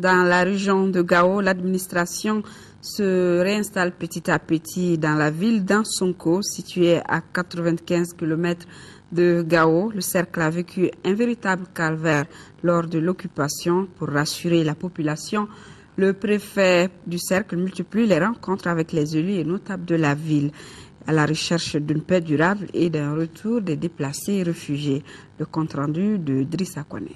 Dans la région de Gao, l'administration se réinstalle petit à petit dans la ville d'Ansonko, située à 95 km de Gao. Le cercle a vécu un véritable calvaire lors de l'occupation. Pour rassurer la population, le préfet du cercle multiplie les rencontres avec les élus et notables de la ville à la recherche d'une paix durable et d'un retour des déplacés et réfugiés. Le compte-rendu de Drissa Kone.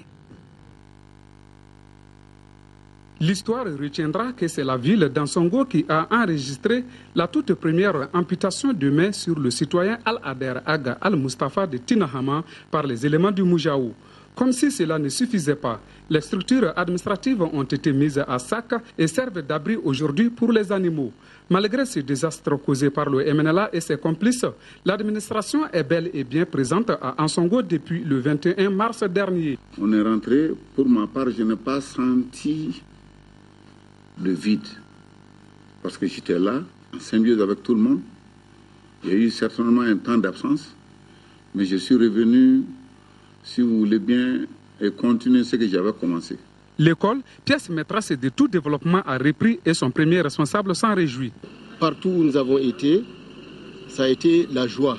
L'histoire retiendra que c'est la ville d'Ansongo qui a enregistré la toute première amputation de main sur le citoyen Al-Ader Aga Al-Mustafa de Tinahama par les éléments du Moujaou. Comme si cela ne suffisait pas, les structures administratives ont été mises à sac et servent d'abri aujourd'hui pour les animaux. Malgré ce désastre causé par le MNLA et ses complices, l'administration est bel et bien présente à Ansongo depuis le 21 mars dernier. On est rentré, pour ma part, je n'ai pas senti le vide, parce que j'étais là, en symbiose avec tout le monde. Il y a eu certainement un temps d'absence, mais je suis revenu, si vous voulez bien, et continuer ce que j'avais commencé. L'école, pièce maîtresse de tout développement, a repris et son premier responsable s'en réjouit. Partout où nous avons été, ça a été la joie.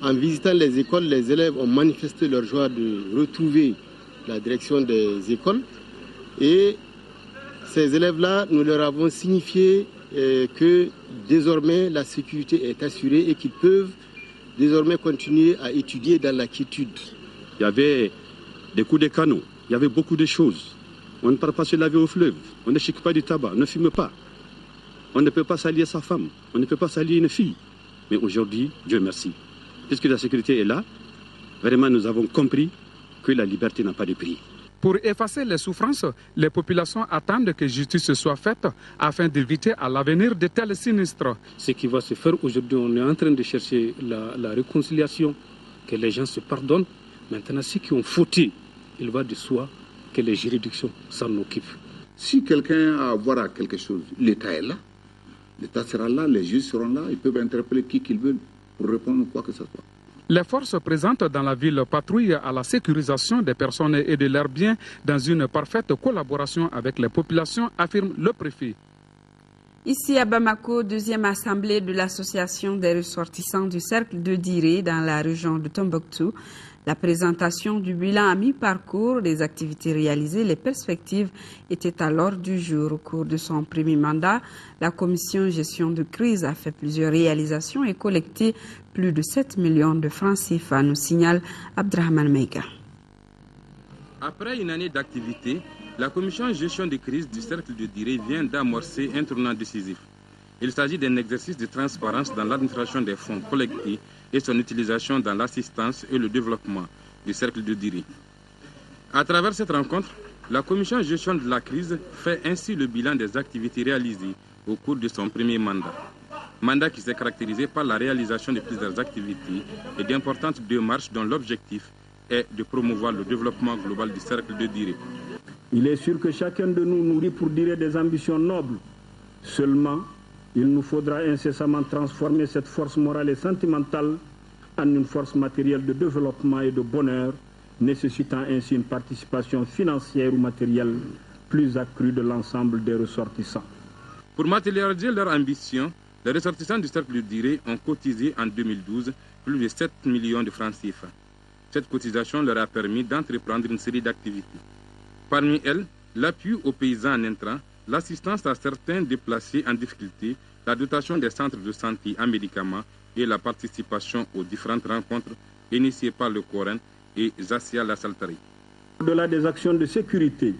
En visitant les écoles, les élèves ont manifesté leur joie de retrouver la direction des écoles. Et ces élèves-là, nous leur avons signifié que désormais la sécurité est assurée et qu'ils peuvent désormais continuer à étudier dans la quiétude. Il y avait des coups de canon, il y avait beaucoup de choses. On ne part pas se laver au fleuve, on ne chique pas du tabac, on ne fume pas. On ne peut pas salir sa femme, on ne peut pas salir une fille. Mais aujourd'hui, Dieu merci, puisque la sécurité est là, vraiment nous avons compris que la liberté n'a pas de prix. Pour effacer les souffrances, les populations attendent que justice soit faite afin d'éviter à l'avenir de tels sinistres. Ce qui va se faire aujourd'hui, on est en train de chercher la réconciliation, que les gens se pardonnent. Maintenant, ceux qui ont fauté, il va de soi que les juridictions s'en occupent. Si quelqu'un a à voir à quelque chose, l'État est là. L'État sera là, les juges seront là, ils peuvent interpeller qui qu'ils veulent pour répondre quoi que ce soit. Les forces présentes dans la ville patrouillent à la sécurisation des personnes et de leurs biens dans une parfaite collaboration avec les populations, affirme le préfet. Ici à Bamako, deuxième assemblée de l'association des ressortissants du cercle de Diré dans la région de Tombouctou. La présentation du bilan à mi-parcours des activités réalisées, les perspectives étaient à l'ordre du jour. Au cours de son premier mandat, la commission gestion de crise a fait plusieurs réalisations et collecté plus de 7 millions de francs CFA, nous signale Abdrahman Meiga. Après une année d'activité, la commission gestion de crise du cercle de Diré vient d'amorcer un tournant décisif. Il s'agit d'un exercice de transparence dans l'administration des fonds collectés et son utilisation dans l'assistance et le développement du cercle de Diré. À travers cette rencontre, la commission gestion de la crise fait ainsi le bilan des activités réalisées au cours de son premier mandat. Mandat qui s'est caractérisé par la réalisation de plusieurs activités et d'importantes démarches dont l'objectif est de promouvoir le développement global du cercle de Diré. Il est sûr que chacun de nous nourrit pour Diré des ambitions nobles. Seulement, il nous faudra incessamment transformer cette force morale et sentimentale en une force matérielle de développement et de bonheur, nécessitant ainsi une participation financière ou matérielle plus accrue de l'ensemble des ressortissants. Pour matérialiser leur ambition, les ressortissants du cercle de Diré ont cotisé en 2012 plus de 7 millions de francs CFA. Cette cotisation leur a permis d'entreprendre une série d'activités. Parmi elles, l'appui aux paysans en intrants, l'assistance à certains déplacés en difficulté, la dotation des centres de santé en médicaments et la participation aux différentes rencontres initiées par le Coran et Zassia La Saltari. Au-delà des actions de sécurité,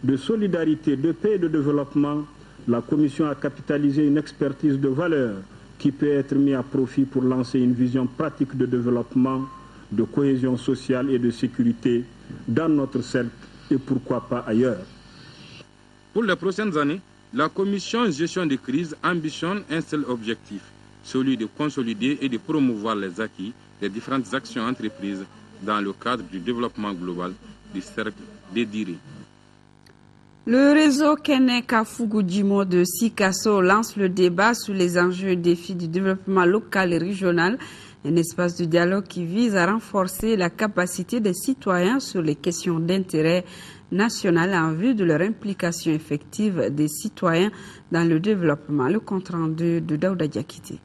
de solidarité, de paix et de développement, la Commission a capitalisé une expertise de valeur qui peut être mise à profit pour lancer une vision pratique de développement, de cohésion sociale et de sécurité dans notre cercle et pourquoi pas ailleurs. Pour les prochaines années, la commission gestion de crise ambitionne un seul objectif, celui de consolider et de promouvoir les acquis des différentes actions entreprises dans le cadre du développement global du cercle de Diré. Le réseau Kene Kafugudjimo de Sikasso lance le débat sur les enjeux et défis du développement local et régional, un espace de dialogue qui vise à renforcer la capacité des citoyens sur les questions d'intérêt national en vue de leur implication effective des citoyens dans le développement. Le compte-rendu de Daouda Diakité.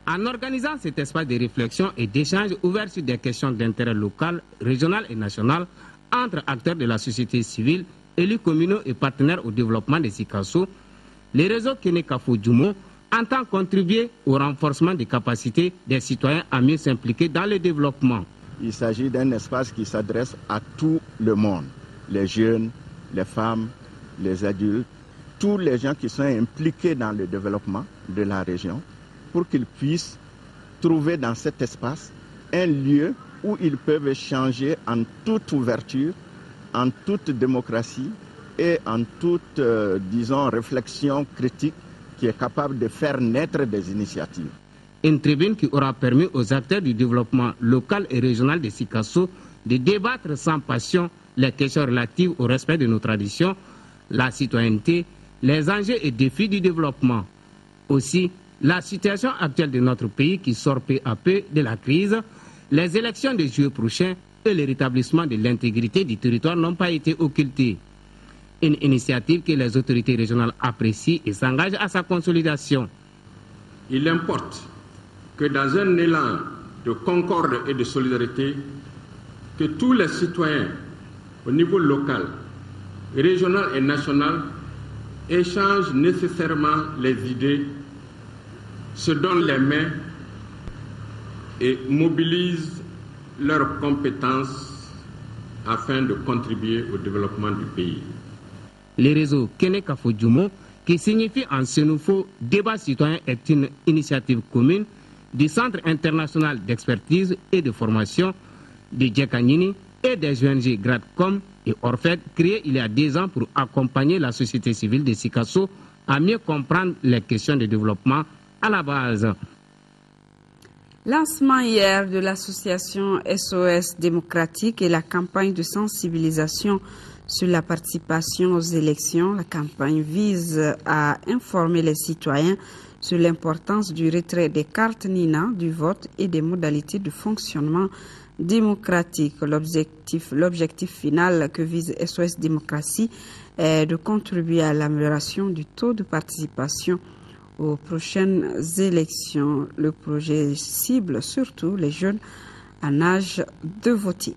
En organisant cet espace de réflexion et d'échange ouvert sur des questions d'intérêt local, régional et national entre acteurs de la société civile, élus communaux et partenaires au développement de Sikasso, le réseau Kene Kafugudjimo entend contribuer au renforcement des capacités des citoyens à mieux s'impliquer dans le développement. Il s'agit d'un espace qui s'adresse à tout le monde, les jeunes, les femmes, les adultes, tous les gens qui sont impliqués dans le développement de la région, pour qu'ils puissent trouver dans cet espace un lieu où ils peuvent échanger en toute ouverture, en toute démocratie et en toute, réflexion critique qui est capable de faire naître des initiatives. Une tribune qui aura permis aux acteurs du développement local et régional de Sikasso de débattre sans passion les questions relatives au respect de nos traditions, la citoyenneté, les enjeux et défis du développement. Aussi, la situation actuelle de notre pays qui sort peu à peu de la crise, les élections de juillet prochain et le rétablissement de l'intégrité du territoire n'ont pas été occultés. Une initiative que les autorités régionales apprécient et s'engagent à sa consolidation. Il importe que dans un élan de concorde et de solidarité, que tous les citoyens au niveau local, régional et national échangent nécessairement les idées, se donnent les mains et mobilisent leurs compétences afin de contribuer au développement du pays. Le réseau Kene Kafugudjimo, qui signifie en sénoufo débat citoyen, est une initiative commune du Centre international d'expertise et de formation de Djekanini et des ONG Gradcom et Orfed, créés il y a 10 ans pour accompagner la société civile de Sikasso à mieux comprendre les questions de développement à la base. Lancement hier de l'association SOS démocratique et la campagne de sensibilisation sur la participation aux élections. La campagne vise à informer les citoyens sur l'importance du retrait des cartes NINA du vote et des modalités de fonctionnement démocratique. L'objectif final que vise SOS Démocratie est de contribuer à l'amélioration du taux de participation aux prochaines élections. Le projet cible surtout les jeunes en âge de voter.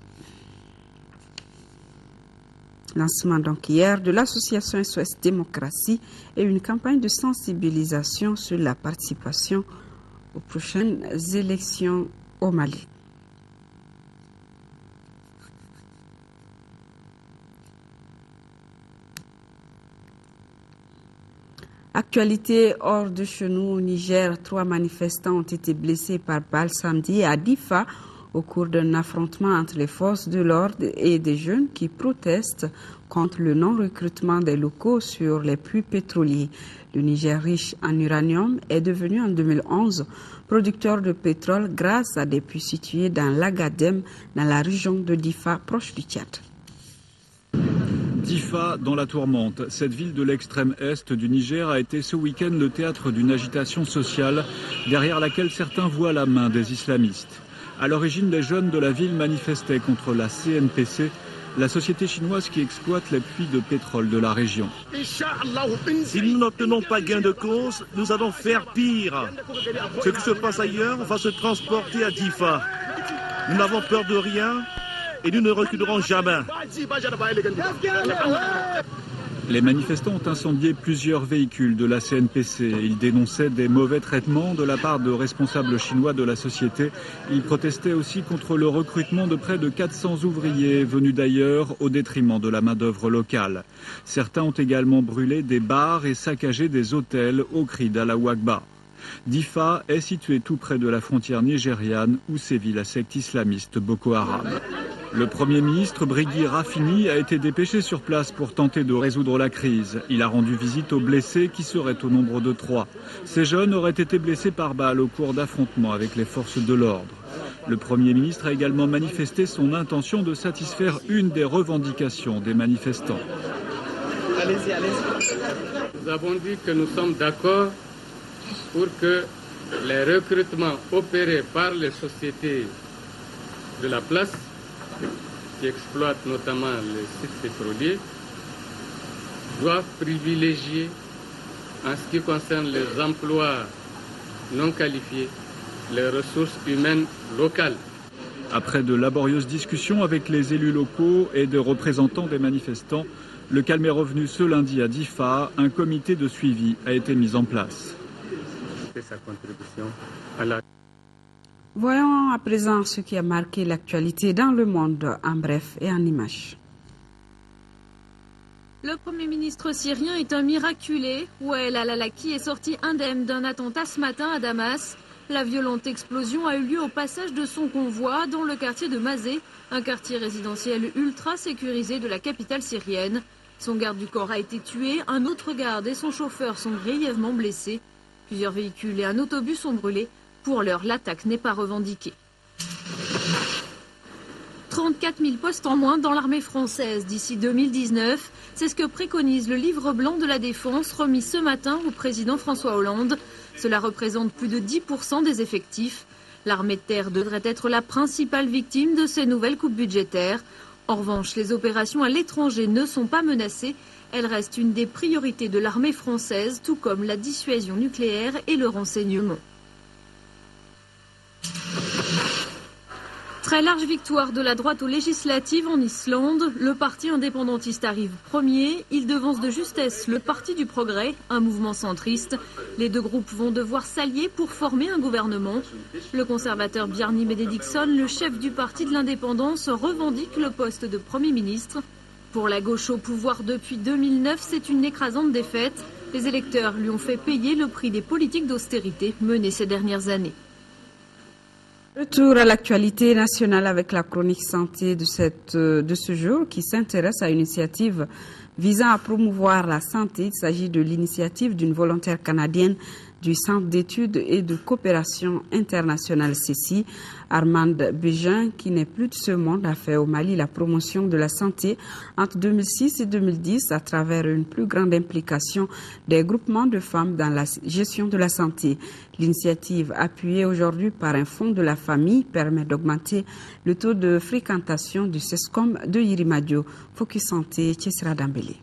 Lancement donc hier de l'association SOS Démocratie et une campagne de sensibilisation sur la participation aux prochaines élections au Mali. Actualité hors de chez nous au Niger, 3 manifestants ont été blessés par balle samedi à Difa au cours d'un affrontement entre les forces de l'ordre et des jeunes qui protestent contre le non-recrutement des locaux sur les puits pétroliers. Le Niger, riche en uranium, est devenu en 2011 producteur de pétrole grâce à des puits situés dans l'Agadem, dans la région de Difa, proche du Tchad. Difa, dans la tourmente, cette ville de l'extrême est du Niger a été ce week-end le théâtre d'une agitation sociale derrière laquelle certains voient la main des islamistes. À l'origine, les jeunes de la ville manifestaient contre la CNPC, la société chinoise qui exploite les puits de pétrole de la région. Si nous n'obtenons pas gain de cause, nous allons faire pire. Ce qui se passe ailleurs va se transporter à Difa. Nous n'avons peur de rien et nous ne reculerons jamais. Les manifestants ont incendié plusieurs véhicules de la CNPC. Ils dénonçaient des mauvais traitements de la part de responsables chinois de la société. Ils protestaient aussi contre le recrutement de près de 400 ouvriers venus d'ailleurs au détriment de la main-d'œuvre locale. Certains ont également brûlé des bars et saccagé des hôtels au cri d'Allahu Akbar. Difa est situé tout près de la frontière nigériane où sévit la secte islamiste Boko Haram. Le Premier ministre Brigui Rafini a été dépêché sur place pour tenter de résoudre la crise. Il a rendu visite aux blessés qui seraient au nombre de 3. Ces jeunes auraient été blessés par balle au cours d'affrontements avec les forces de l'ordre. Le Premier ministre a également manifesté son intention de satisfaire une des revendications des manifestants. Allez-y. Nous avons dit que nous sommes d'accord pour que les recrutements opérés par les sociétés de la place, qui exploitent notamment les sites pétroliers, doivent privilégier, en ce qui concerne les emplois non qualifiés, les ressources humaines locales. Après de laborieuses discussions avec les élus locaux et de représentants des manifestants, le calme est revenu ce lundi à Difa. Un comité de suivi a été mis en place. Voyons à présent ce qui a marqué l'actualité dans le monde en bref et en images. Le Premier ministre syrien est un miraculé. Wael al-Awlaki est sorti indemne d'un attentat ce matin à Damas. La violente explosion a eu lieu au passage de son convoi dans le quartier de Mazé, un quartier résidentiel ultra sécurisé de la capitale syrienne. Son garde du corps a été tué, un autre garde et son chauffeur sont grièvement blessés. Plusieurs véhicules et un autobus sont brûlés. Pour l'heure, l'attaque n'est pas revendiquée. 34 000 postes en moins dans l'armée française d'ici 2019. C'est ce que préconise le livre blanc de la défense remis ce matin au président François Hollande. Cela représente plus de 10% des effectifs. L'armée de terre devrait être la principale victime de ces nouvelles coupes budgétaires. En revanche, les opérations à l'étranger ne sont pas menacées. Elles restent une des priorités de l'armée française, tout comme la dissuasion nucléaire et le renseignement. Très large victoire de la droite aux législatives en Islande. Le parti indépendantiste arrive premier. Il devance de justesse le Parti du Progrès, un mouvement centriste. Les deux groupes vont devoir s'allier pour former un gouvernement. Le conservateur Bjarni Benediktsson, le chef du Parti de l'Indépendance, revendique le poste de Premier ministre. Pour la gauche au pouvoir depuis 2009, c'est une écrasante défaite. Les électeurs lui ont fait payer le prix des politiques d'austérité menées ces dernières années. Retour à l'actualité nationale avec la chronique santé de ce jour qui s'intéresse à une initiative visant à promouvoir la santé. Il s'agit de l'initiative d'une volontaire canadienne du Centre d'études et de coopération internationale CECI, Armande Bégin, qui n'est plus de ce monde, a fait au Mali la promotion de la santé entre 2006 et 2010 à travers une plus grande implication des groupements de femmes dans la gestion de la santé. L'initiative, appuyée aujourd'hui par un fonds de la famille, permet d'augmenter le taux de fréquentation du CESCOM de Yirimadio. Focus Santé, Tchesra Dambélé.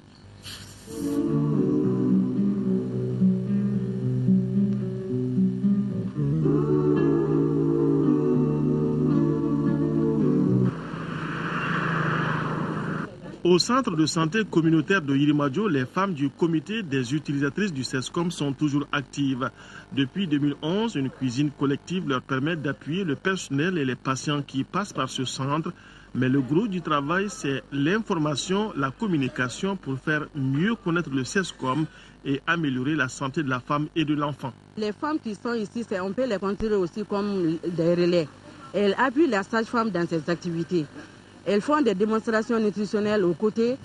Au centre de santé communautaire de Yirimadio, les femmes du comité des utilisatrices du CESCOM sont toujours actives. Depuis 2011, une cuisine collective leur permet d'appuyer le personnel et les patients qui passent par ce centre. Mais le gros du travail, c'est l'information, la communication pour faire mieux connaître le CESCOM et améliorer la santé de la femme et de l'enfant. Les femmes qui sont ici, on peut les considérer aussi comme des relais. Elles appuient la sage-femme dans ses activités. Elles font des démonstrations nutritionnelles aux côtés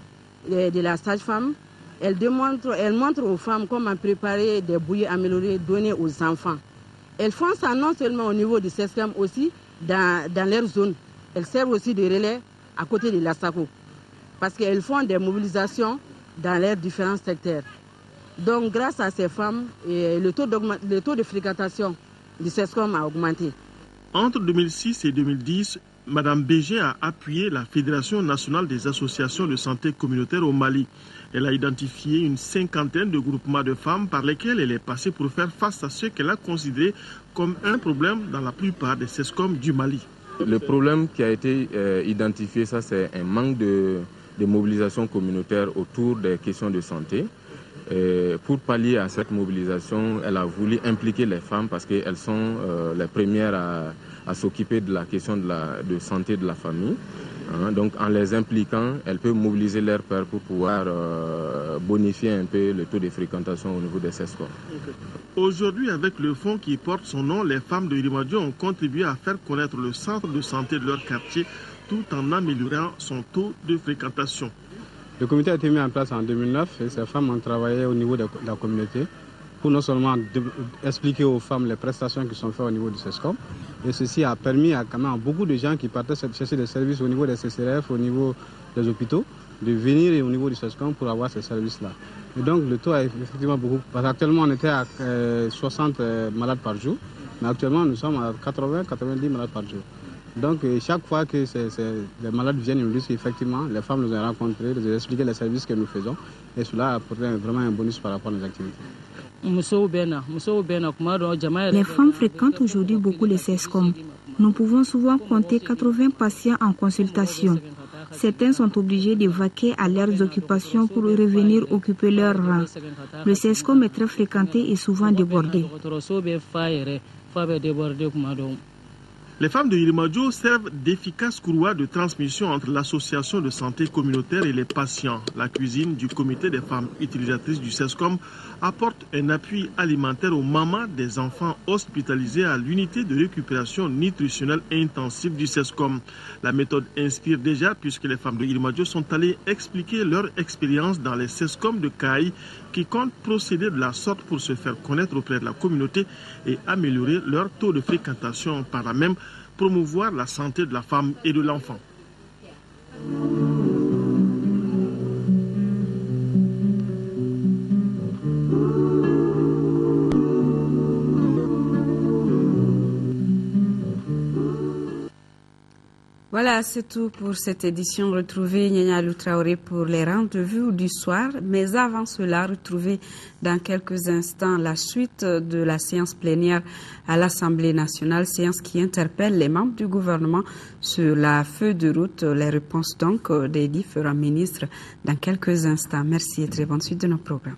de la sage-femme. Elles montrent aux femmes comment préparer des bouillies améliorées données aux enfants. Elles font ça non seulement au niveau du CESCOM, aussi dans leur zone. Elles servent aussi de relais à côté de la SACO. Parce qu'elles font des mobilisations dans leurs différents secteurs. Donc grâce à ces femmes, le taux de fréquentation du CESCOM a augmenté. Entre 2006 et 2010, Madame Bégin a appuyé la Fédération nationale des associations de santé communautaire au Mali. Elle a identifié une cinquantaine de groupements de femmes par lesquels elle est passée pour faire face à ce qu'elle a considéré comme un problème dans la plupart des CESCOM du Mali. Le problème qui a été identifié, ça c'est un manque de mobilisation communautaire autour des questions de santé. Pour pallier à cette mobilisation, elle a voulu impliquer les femmes parce qu'elles sont les premières à s'occuper de la question de santé de la famille. Donc en les impliquant, elle peut mobiliser leurs pairs pour pouvoir bonifier un peu le taux de fréquentation au niveau des CESCOM. Aujourd'hui, avec le fonds qui porte son nom, les femmes de Yirimadio ont contribué à faire connaître le centre de santé de leur quartier tout en améliorant son taux de fréquentation. Le comité a été mis en place en 2009 et ces femmes ont travaillé au niveau de la communauté pour non seulement expliquer aux femmes les prestations qui sont faites au niveau du CESCOM, Et ceci a permis quand même à beaucoup de gens qui partaient chercher des services au niveau des CCRF, au niveau des hôpitaux, de venir au niveau du SESCOM pour avoir ces services-là. Et donc le taux a effectivement beaucoup. Parce qu'actuellement on était à 60 malades par jour, mais actuellement nous sommes à 80-90 malades par jour. Donc chaque fois que les malades viennent, ils nous disent qu'effectivement les femmes nous ont rencontrés, nous ont expliqué les services que nous faisons, et cela a apporté vraiment un bonus par rapport à nos activités. Les femmes fréquentent aujourd'hui beaucoup les SESCOM. Nous pouvons souvent compter 80 patients en consultation. Certains sont obligés de vaquer à leurs occupations pour revenir occuper leur rang. Le SESCOM est très fréquenté et souvent débordé. Les femmes de Yirimajio servent d'efficaces courroies de transmission entre l'association de santé communautaire et les patients. La cuisine du comité des femmes utilisatrices du SESCOM apporte un appui alimentaire aux mamans des enfants hospitalisés à l'unité de récupération nutritionnelle intensive du SESCOM. La méthode inspire déjà puisque les femmes de Yirimajio sont allées expliquer leur expérience dans les SESCOM de Kaï qui comptent procéder de la sorte pour se faire connaître auprès de la communauté et améliorer leur taux de fréquentation, par là même promouvoir la santé de la femme et de l'enfant. Voilà, c'est tout pour cette édition. Retrouvez Nyanya Traoré pour les rendez-vous du soir. Mais avant cela, retrouvez dans quelques instants la suite de la séance plénière à l'Assemblée nationale, séance qui interpelle les membres du gouvernement sur la feuille de route, les réponses donc des différents ministres dans quelques instants. Merci et très bonne suite de nos programmes.